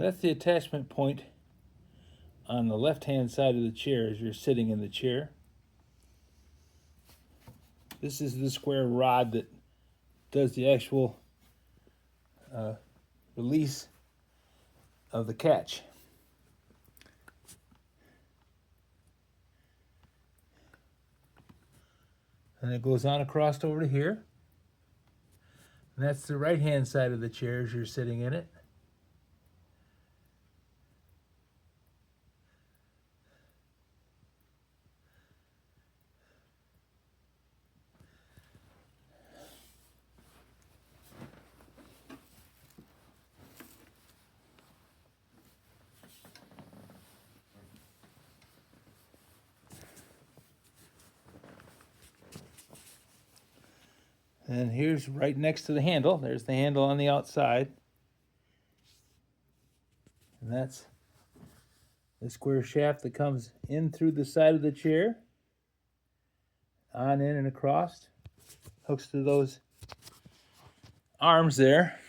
That's the attachment point on the left-hand side of the chair as you're sitting in the chair. This is the square rod that does the actual release of the catch. And it goes on across over to here. And that's the right-hand side of the chair as you're sitting in it. And here's right next to the handle. There's the handle on the outside. And that's the square shaft that comes in through the side of the chair, on in and across, hooks to those arms there.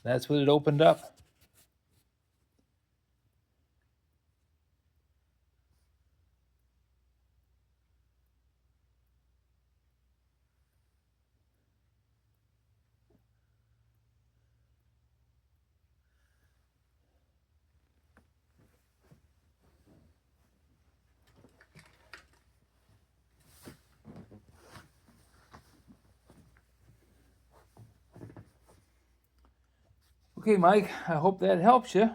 That's what it opened up. Okay, Mike, I hope that helps you.